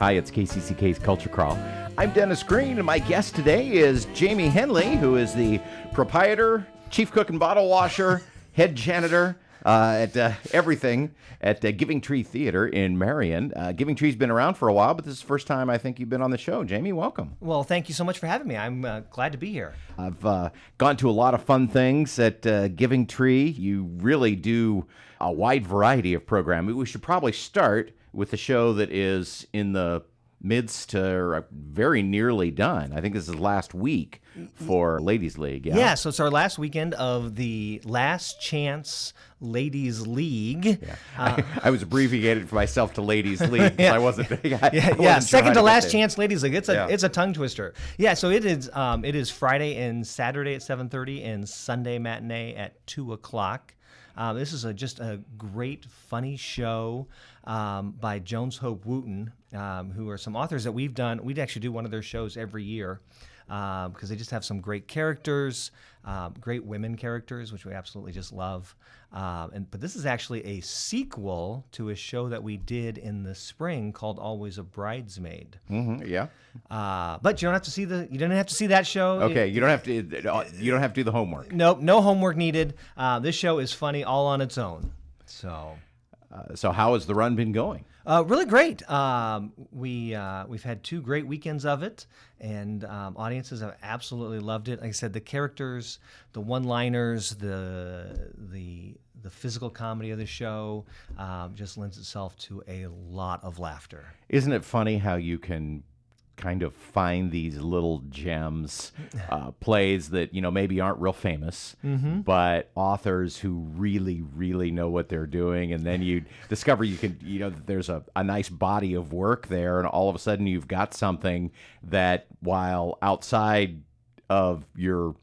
Hi, it's KCCK's Culture Crawl. I'm Dennis Green, and my guest today is Jamie Henley, who is the proprietor, chief cook and bottle washer, head janitor at everything at Giving Tree Theater in Marion. Giving Tree's been around for a while, but this is the first time I think you've been on the show. Jamie, welcome. Well, thank you so much for having me. I'm glad to be here. I've gone to a lot of fun things at Giving Tree. You really do a wide variety of programming. We should probably start with the show that is in the midst or very nearly done. I think this is last week for Ladies League. Yeah, so it's our last weekend of the Last Chance Ladies League. Yeah. I was abbreviated for myself to Ladies League because I wasn't. Second to Last Chance Ladies League. It's a tongue twister. Yeah, so it is Friday and Saturday at 7:30 and Sunday matinee at 2:00. This is just a great, funny show by Jones Hope Wooten, who are some authors that we've done. We'd actually do one of their shows every year because they just have some great characters, great women characters, which we absolutely just love. But this is actually a sequel to a show that we did in the spring called Always a Bridesmaid. Mm-hmm, yeah. But you don't have to see that show. Okay, you don't have to do the homework. Nope, no homework needed. This show is funny all on its own. So how has the run been going? Really great. We've had 2 great weekends of it, and audiences have absolutely loved it. Like I said, the characters, the one-liners, the physical comedy of the show just lends itself to a lot of laughter. Isn't it funny how you can kind of find these little gems, plays that maybe aren't real famous, but authors who really, really know what they're doing, and then you discover that there's a nice body of work there, and all of a sudden you've got something that, while outside of your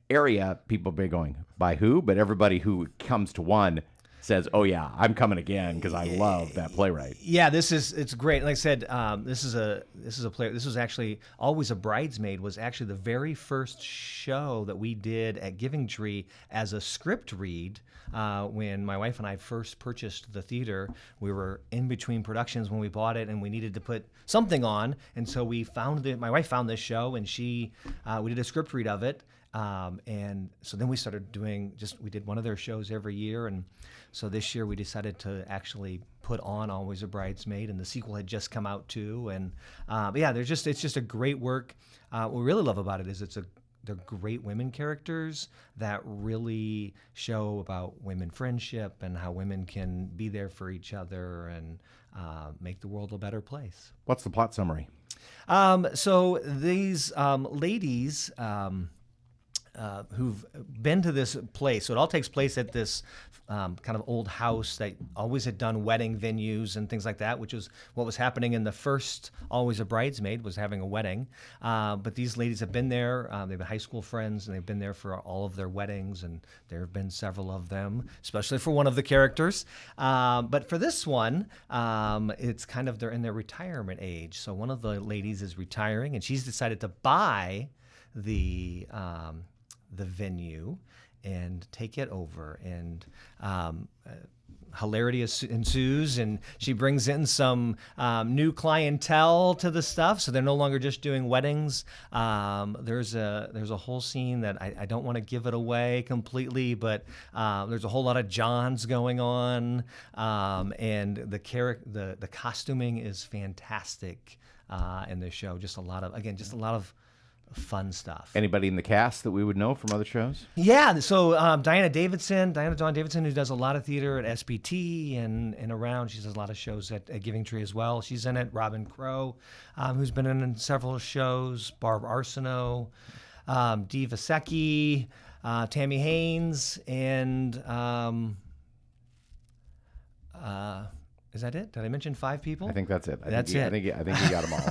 area, people be going, by who? But everybody who comes to one says, "Oh yeah, I'm coming again because I love that playwright." Yeah, it's great. Like I said, this is a play. This was actually Always a Bridesmaid was actually the very first show that we did at Giving Tree as a script read. When my wife and I first purchased the theater, we were in between productions when we bought it, and we needed to put something on, and so my wife found this show, and we did a script read of it. And so then we started we did one of their shows every year. And so this year we decided to actually put on Always a Bridesmaid, and the sequel had just come out too. And, it's just a great work. What we really love about it is they're great women characters that really show about women friendship and how women can be there for each other and make the world a better place. What's the plot summary? So these ladies who've been to this place. So it all takes place at this kind of old house that always had done wedding venues and things like that, which is what was happening in the first Always a Bridesmaid, was having a wedding. But these ladies have been there. They've been high school friends, and they've been there for all of their weddings, and there have been several of them, especially for one of the characters. But for this one, it's kind of they're in their retirement age. So one of the ladies is retiring, and she's decided to buy the venue and take it over, and hilarity ensues, and she brings in some new clientele to the stuff, so they're no longer just doing weddings. There's a whole scene that I don't want to give it away completely, but there's a whole lot of Johns going on, and the costuming is fantastic in this show. Just a lot of fun stuff. Anybody in the cast that we would know from other shows? Yeah, so Diana Dawn Davidson, who does a lot of theater at SBT and around. She does a lot of shows at Giving Tree as well. She's in it. Robin Crow, who's been in several shows. Barb Arsenault, Dee Vasecki, Tammy Haynes, and is that it? Did I mention 5 people? I think that's it. I think you got them all.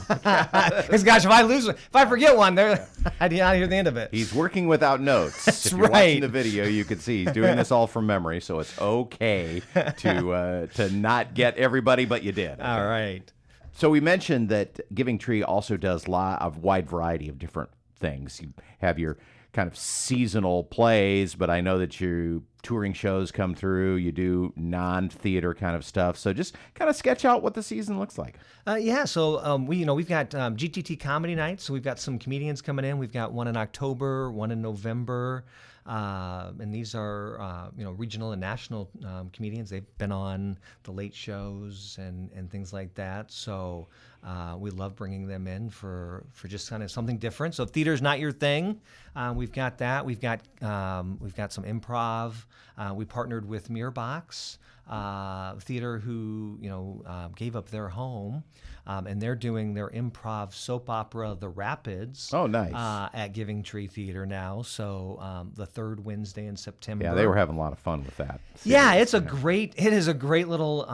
Because gosh, if I forget one, I did not hear the end of it. He's working without notes. That's if you're right. watching the video, you can see he's doing this all from memory, so it's okay to not get everybody, but you did. Okay. All right. So we mentioned that Giving Tree also does a wide variety of different things. You have your kind of seasonal plays, but I know that you touring shows come through. You do non-theater kind of stuff. So just kind of sketch out what the season looks like. So we've got GTT comedy nights. So we've got some comedians coming in. We've got one in October, one in November. And these are, regional and national comedians. They've been on the late shows and things like that. So we love bringing them in for just kind of something different. So if theater's not your thing, we've got that. We've got some improv. We partnered with Mirrorbox Theater, who gave up their home, and they're doing their improv soap opera, The Rapids. Oh, nice. At Giving Tree Theater now. So the third Wednesday in September. Yeah, they were having a lot of fun with that. Yeah, it is a great little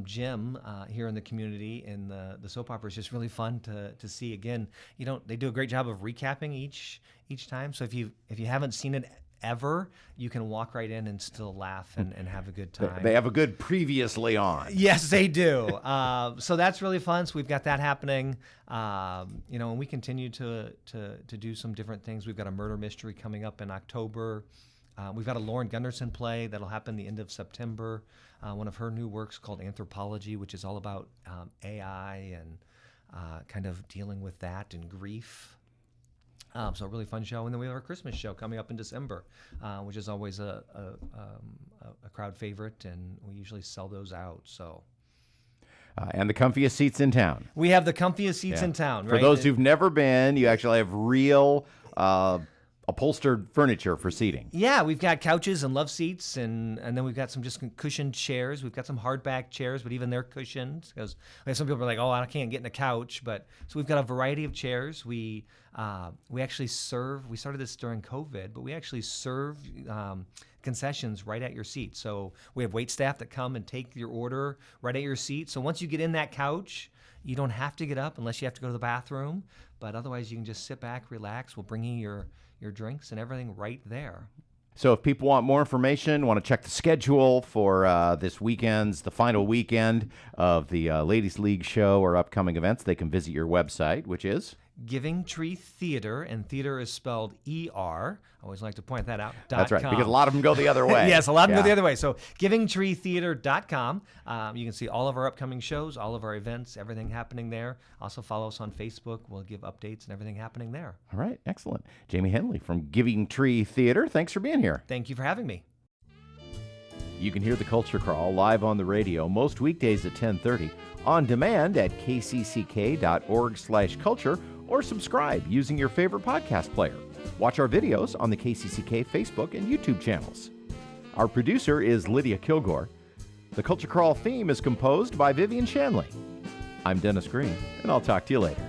gym here in the community, and the soap opera is just really fun to see. Again, they do a great job of recapping each time. So if you haven't seen it ever, you can walk right in and still laugh and have a good time. They have a good previously on. Yes, they do. So that's really fun. So we've got that happening. And we continue to do some different things. We've got a murder mystery coming up in October. We've got a Lauren Gunderson play that'll happen the end of September. One of her new works called Anthropology, which is all about AI and kind of dealing with that and grief. So a really fun show. And then we have our Christmas show coming up in December, which is always a crowd favorite, and we usually sell those out. So. And the comfiest seats in town. We have the comfiest seats in town, right? For those who've never been, you actually have real upholstered furniture for seating. Yeah, we've got couches and love seats, and then we've got some just cushioned chairs. We've got some hardback chairs, but even they're cushioned, because some people are like, oh, I can't get in a couch. So we've got a variety of chairs. We actually serve. We started this during COVID, but we actually serve concessions right at your seat. So we have wait staff that come and take your order right at your seat. So once you get in that couch, you don't have to get up unless you have to go to the bathroom. But otherwise, you can just sit back, relax. We'll bring you your drinks and everything right there. So if people want more information, want to check the schedule for this weekend's, the final weekend of the Ladies League show or upcoming events, they can visit your website, which is? Giving Tree Theater, and theater is spelled E-R. I always like to point that out. That's right, because a lot of them go the other way. Yes, a lot of them go the other way. So givingtreetheater.com. You can see all of our upcoming shows, all of our events, everything happening there. Also follow us on Facebook. We'll give updates and everything happening there. All right, excellent. Jamie Henley from Giving Tree Theater, thanks for being here. Thank you for having me. You can hear the Culture Crawl live on the radio most weekdays at 10:30, on demand at kcck.org/culture, or subscribe using your favorite podcast player. Watch our videos on the KCCK Facebook and YouTube channels. Our producer is Lydia Kilgore. The Culture Crawl theme is composed by Vivian Shanley. I'm Dennis Green, and I'll talk to you later.